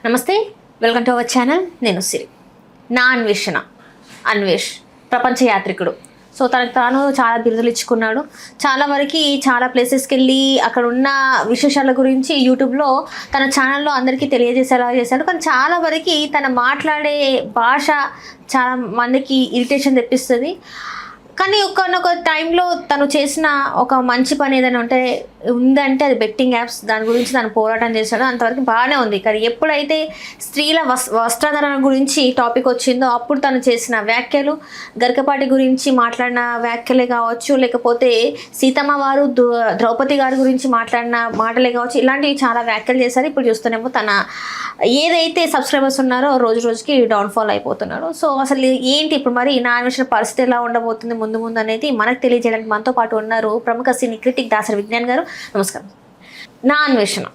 నమస్తే, welcome to our channel. నేను సిరి. నా అన్వేష్ ప్రపంచ యాత్రికుడు. సో తనకు తాను చాలా బిరుదులు ఇచ్చుకున్నాడు. చాలా వరకు చాలా ప్లేసెస్కి వెళ్ళి అక్కడ ఉన్న విశేషాల గురించి యూట్యూబ్లో తన ఛానల్లో అందరికీ తెలియజేసేలా చేశాడు. కానీ చాలా వరకు తన మాట్లాడే భాష చాలా మందికి ఇరిటేషన్ తెప్పిస్తుంది. కానీ ఒక్కొక్క టైంలో తను చేసిన ఒక మంచి పని ఏదైనా ఉందంటే అది బెట్టింగ్ యాప్స్. దాని గురించి తను పోరాటం చేశాడు. అంతవరకు బాగానే ఉంది. కానీ ఎప్పుడైతే స్త్రీల వస్త్రధారణ గురించి టాపిక్ వచ్చిందో అప్పుడు తను చేసిన వ్యాఖ్యలు, గరికపాటి గురించి మాట్లాడిన వ్యాఖ్యలే కావచ్చు, లేకపోతే సీతమ్మ వారు ద్రౌపది గారి గురించి మాట్లాడిన మాటలే కావచ్చు, ఇలాంటివి చాలా వ్యాఖ్యలు చేశారు. ఇప్పుడు చూస్తేనేమో తన ఏదైతే సబ్స్క్రైబర్స్ ఉన్నారో రోజు రోజుకి డౌన్ఫాల్ అయిపోతున్నాడు. సో అసలు ఏంటి ఇప్పుడు మరి నా అన్వేషణ పరిస్థితి ఎలా ఉండబోతుంది ముందు అనేది మనకు తెలియజేయడానికి మనతో పాటు ఉన్నారు ప్రముఖ సినీ క్రిటిక్ దాసరి విజ్ఞాన్ గారు. నమస్కారం. నా అన్వేషణ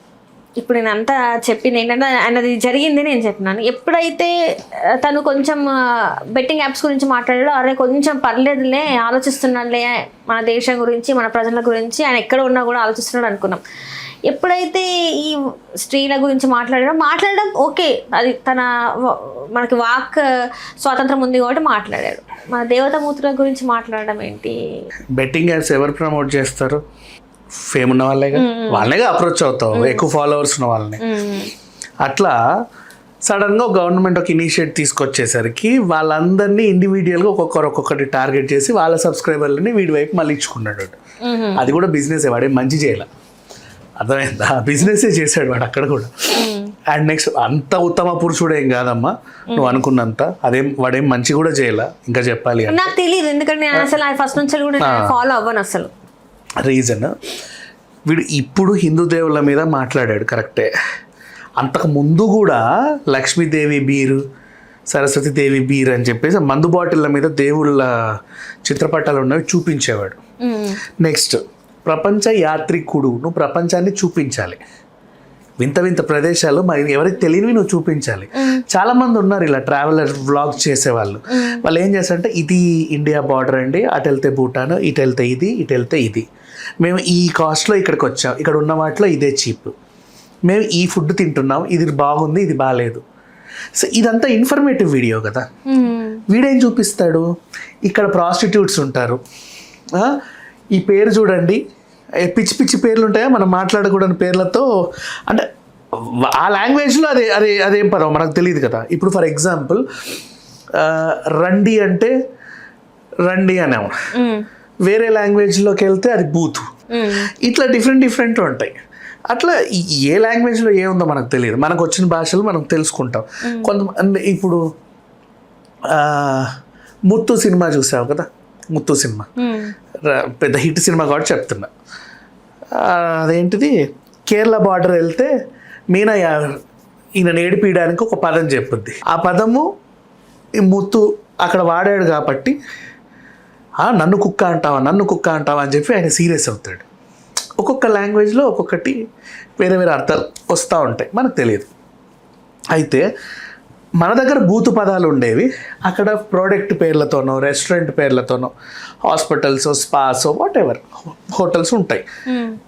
ఇప్పుడు నేను అంతా చెప్పింది ఏంటంటే అన్నది జరిగింది నేను చెప్పినాను. ఎప్పుడైతే తను కొంచెం బెట్టింగ్ యాప్స్ గురించి మాట్లాడాడో అరే కొంచెం పర్లేదులే, ఆలోచిస్తున్నాడులే మన దేశం గురించి, మన ప్రజల గురించి, ఆయన ఎక్కడ ఉన్నా కూడా ఆలోచిస్తున్నాడు అనుకున్నాం. ఎప్పుడైతే ఈ స్త్రీల గురించి మాట్లాడడం ఓకే, అది మనకి వాక్ స్వాతంత్రం ఉంది కాబట్టి మాట్లాడాడు. మన దేవతామూర్తుల గురించి మాట్లాడడం ఏంటి? బెట్టింగ్ యాప్స్ ఎవరు ప్రమోట్ చేస్తారు? ఫేమ్ ఉన్న వాళ్ళేగా అప్రోచ్ అవుతావు, ఎక్కువ ఫాలోవర్స్ ఉన్న వాళ్ళని. అట్లా సడన్గా గవర్నమెంట్ ఒక ఇనిషియేటివ్ తీసుకొచ్చేసరికి వాళ్ళందరినీ ఇండివిజువల్గా ఒక్కొక్కటి టార్గెట్ చేసి వాళ్ళ సబ్స్క్రైబర్లని వీడి వైపు మళ్ళీ ఇచ్చుకున్నాడు. అది కూడా బిజినెస్, వాడే మంచి చేయాల, అర్థమైందా? బిజినెస్ చేశాడు వాడు అక్కడ కూడా. అండ్ నెక్స్ట్ అంత ఉత్తమ పురుషుడు ఏం కాదమ్మా నువ్వు అనుకున్నంత. వాడేం మంచి కూడా చేయాల. ఇంకా చెప్పాలి నాకు తెలియదు, ఎందుకంటే నేను అసలు ఫస్ట్ నుంచి కూడా ఫాలో అవ్వను అసలు. రీజన్ వీడు ఇప్పుడు హిందూ దేవుళ్ళ మీద మాట్లాడాడు, కరెక్టే. అంతకు ముందు కూడా లక్ష్మీదేవి బీరు, సరస్వతీదేవి బీర్ అని చెప్పేసి మందు బాటిళ్ళ మీద దేవుళ్ళ చిత్రపటాలు ఉన్నవి చూపించేవాడు. నెక్స్ట్ ప్రపంచ యాత్రికుడు, నువ్వు ప్రపంచాన్ని చూపించాలి. వింత వింత ప్రదేశాలు మరి ఎవరికి తెలియనివి నువ్వు చూపించాలి. చాలా మంది ఉన్నారు ఇలా ట్రావెలర్ వ్లాగ్ చేసేవాళ్ళు. వాళ్ళు ఏం చేస్తారంటే ఇది ఇండియా బార్డర్ అండి, అటు వెళ్తే భూటాన్, ఇటు వెళ్తే ఇది, ఇటు వెళ్తే ఇది, మేము ఈ కాస్ట్లో ఇక్కడికి వచ్చాం, ఇక్కడ ఉన్న వాటిలో ఇదే చీప్, మేము ఈ ఫుడ్ తింటున్నాం, ఇది బాగుంది, ఇది బాగాలేదు. సో ఇదంతా ఇన్ఫర్మేటివ్ వీడియో కదా. వీడేం చూపిస్తాడు, ఇక్కడ ప్రాస్టిట్యూట్స్ ఉంటారు, ఈ పేరు చూడండి, పిచ్చి పిచ్చి పేర్లు ఉంటాయా మనం మాట్లాడకూడని పేర్లతో, అంటే ఆ లాంగ్వేజ్లో అదేం పదం మనకు తెలియదు కదా. ఇప్పుడు ఫర్ ఎగ్జాంపుల్ రండి అంటే రండి అనేమో, వేరే లాంగ్వేజ్లోకి వెళ్తే అది బూతు, ఇట్లా డిఫరెంట్ ఉంటాయి. అట్లా ఏ లాంగ్వేజ్లో ఏముందో మనకు తెలియదు. మనకు వచ్చిన భాషలు మనం తెలుసుకుంటాం. కొంతమంది ఇప్పుడు ముత్తు సినిమా చూసావు కదా, ముత్తు సినిమా పెద్ద హిట్ సినిమా కాబట్టి చెప్తున్నా. అదేంటిది, కేరళ బార్డర్ వెళ్తే మీనా ఈయన ఏడిపించడానికి ఒక పదం చెప్పుద్ది. ఆ పదము ఈ ముత్తు అక్కడ వాడాడు కాబట్టి నన్ను కుక్క అంటావా అని చెప్పి ఆయన సీరియస్ అవుతాడు. ఒక్కొక్క లాంగ్వేజ్లో ఒక్కొక్కటి వేరే వేరే అర్థాలు వస్తూ ఉంటాయి, మనకు తెలియదు. అయితే మన దగ్గర బూతు పదాలు ఉండేవి, అక్కడ ప్రోడక్ట్ పేర్లతోనో, రెస్టారెంట్ పేర్లతోనో, hospitals, spas, whatever hotels ఉంటాయి.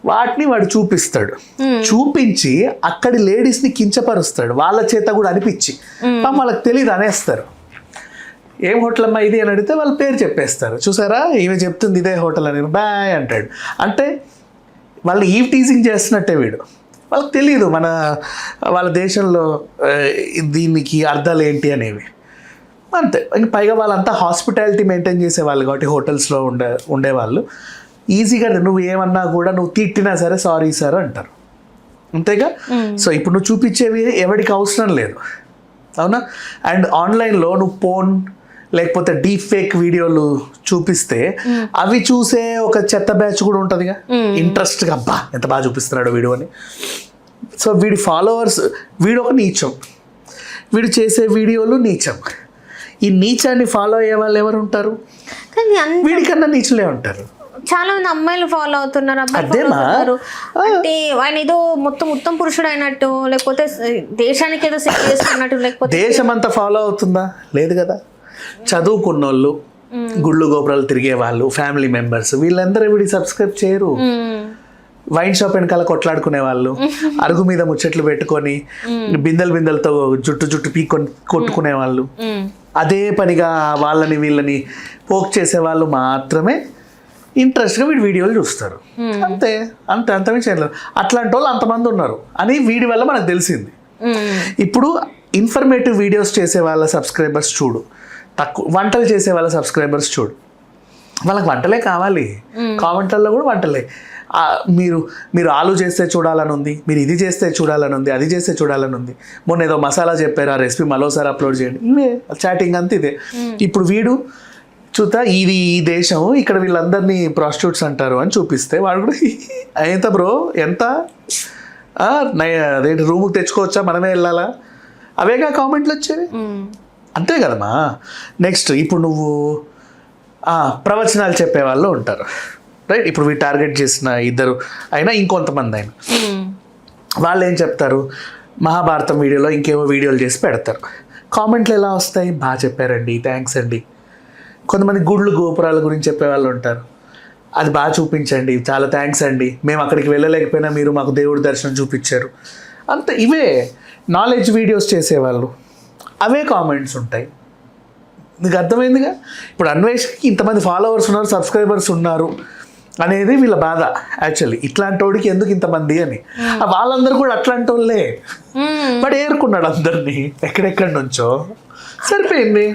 వాటిని వాడు చూపిస్తాడు. చూపించి అక్కడి లేడీస్ని కించపరుస్తాడు, వాళ్ళ చేత కూడా అనిపించి. వాళ్ళకి తెలియదు, అనేస్తారు. ఏం హోటల్ అమ్మా ఇది అని అడిగితే వాళ్ళ పేరు చెప్పేస్తారు. చూసారా ఈమె చెప్తుంది ఇదే హోటల్ అని, బాయ్ అంటాడు. అంటే వాళ్ళు ఈవ్ టీజింగ్ చేస్తున్నట్టే వీడు. వాళ్ళకి తెలియదు వాళ్ళ దేశంలో దీనికి అర్థాలు ఏంటి అనేవి. అంతే. పైగా వాళ్ళంతా హాస్పిటాలిటీ మెయింటైన్ చేసేవాళ్ళు కాబట్టి హోటల్స్లో ఉండేవాళ్ళు ఈజీగా నువ్వు ఏమన్నా కూడా నువ్వు తిట్టినా సరే సారీ సార్ అంటారు, అంతేగా. సో ఇప్పుడు నువ్వు చూపించేవి ఎవరికి అవసరం లేదు, అవునా. అండ్ ఆన్లైన్లో నువ్వు పోన్ లేకపోతే డీప్ ఫేక్ వీడియోలు చూపిస్తే అవి చూసే ఒక చెత్త బ్యాచ్ కూడా ఉంటుందిగా, ఇంట్రెస్ట్గా అబ్బా ఎంత బాగా చూపిస్తున్నాడు వీడియో అని. సో వీడి ఫాలోవర్స్, వీడు ఒక నీచం, వీడు చేసే వీడియోలు నీచం. ఈ నీచాన్ని ఫాలో అయ్యే వాళ్ళు ఎవరు ఉంటారు? వీడికన్నా నీచులే ఉంటారు. చాలా మంది అమ్మాయిలు ఫాలో అవుతున్నారు, అబ్బాయిలు. అంటే ఆయన ఏదో మొత్తం పురుషుడు అయినట్టు, లేకపోతే దేశానికి ఏదో సెట్ చేసుకున్నట్టు. లేకపోతే దేశం అంతా ఫాలో అవుతుందా? లేదు కదా. చదువుకున్నోళ్ళు, గుళ్ళు గోపురాలు తిరిగే వాళ్ళు, ఫ్యామిలీ మెంబర్స్, వీళ్ళందరూ వీడి సబ్స్క్రైబ్ చేయరు. వైన్ షాప్ వెనకాల కొట్లాడుకునే వాళ్ళు, అరుగు మీద ముచ్చట్లు పెట్టుకొని బిందెలతో జుట్టు పీక్కొని కొట్టుకునే వాళ్ళు, అదే పనిగా వాళ్ళని వీళ్ళని పోక్ చేసే వాళ్ళు మాత్రమే ఇంట్రెస్ట్గా వీడియోలు చూస్తారు. అంతే అంతమించి ఏం లేదు. అట్లాంటి వాళ్ళు అంతమంది ఉన్నారు అని వీడి వల్ల మనకు తెలిసింది. ఇప్పుడు ఇన్ఫర్మేటివ్ వీడియోస్ చేసే వాళ్ళ సబ్స్క్రైబర్స్ చూడు, తక్కువ వంటలు చేసే వాళ్ళ సబ్స్క్రైబర్స్ చూడు, వాళ్ళకి వంటలే కావాలి. కామెంట్లలో కూడా వంటలే. మీరు ఆలు చేస్తే చూడాలని ఉంది, మీరు ఇది చేస్తే చూడాలని ఉంది, అది చేస్తే చూడాలని ఉంది, మొన్న ఏదో మసాలా చెప్పారు ఆ రెసిపీ మరోసారి అప్లోడ్ చేయండి, ఇవే చాటింగ్ అంతా ఇదే. ఇప్పుడు వీడు చూతా ఇది ఈ దేశం, ఇక్కడ వీళ్ళందరినీ ప్రాస్టిట్యూట్స్ అంటారు అని చూపిస్తే వాడు కూడా ఎంత బ్రో ఎంత అదేంటి రూముకి తెచ్చుకోవచ్చా, మనమే వెళ్ళాలా, అవేగా కామెంట్లు వచ్చేవి. అంతే కదమ్మా. నెక్స్ట్ ఇప్పుడు నువ్వు ప్రవచనాలు చెప్పే వాళ్ళు ఉంటారు, రైట్? ఇప్పుడు వీళ్ళు టార్గెట్ చేసిన ఇద్దరు అయినా ఇంకొంతమంది అయినా వాళ్ళు ఏం చెప్తారు, మహాభారతం వీడియోలో ఇంకేమో వీడియోలు చేసి పెడతారు. కామెంట్లు ఎలా వస్తాయి, బాగా చెప్పారండి, థ్యాంక్స్ అండి. కొంతమంది గుళ్ళు గోపురాల గురించి చెప్పే వాళ్ళు ఉంటారు, అది బాగా చూపించండి, చాలా థ్యాంక్స్ అండి, మేము అక్కడికి వెళ్ళలేకపోయినా మీరు మాకు దేవుడి దర్శనం చూపించారు. అంతే. ఇవే నాలెడ్జ్ వీడియోస్ చేసేవాళ్ళు, అవే కామెంట్స్ ఉంటాయి. నీకు అర్థమైందిగా. ఇప్పుడు అన్వేష్కి ఇంతమంది ఫాలోవర్స్ ఉన్నారు, సబ్స్క్రైబర్స్ ఉన్నారు అనేది వీళ్ళ బాధ. యాక్చువల్లీ ఇట్లాంటి వాడికి ఎందుకు ఇంతమంది అని. వాళ్ళందరూ కూడా అట్లాంటి వాళ్ళే, బట్ ఏరుకున్నాడు అందరినీ ఎక్కడెక్కడి నుంచో, సరిపోయింది.